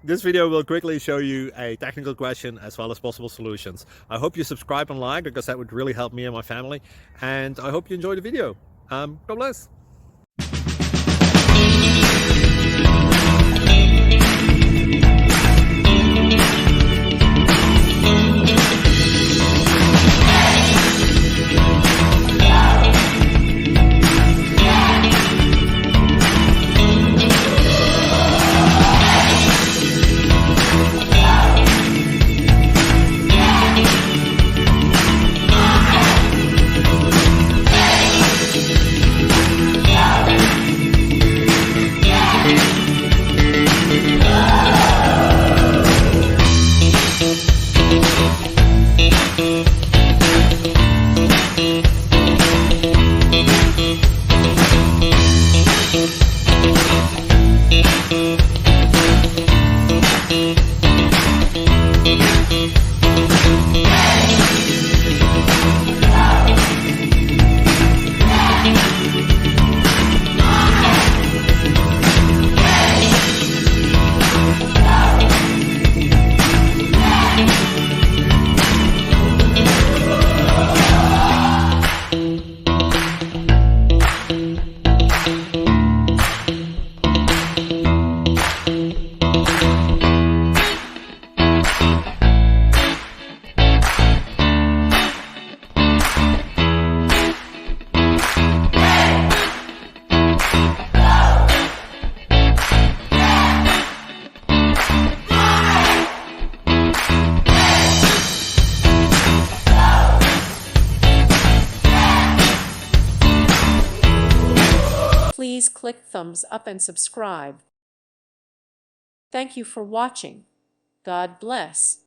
This video will quickly show you a technical question as well as possible solutions. I hope you subscribe and like, because that would really help me and my family. And I hope you enjoy the video. God bless. Please click thumbs up and subscribe. Thank you for watching. God bless.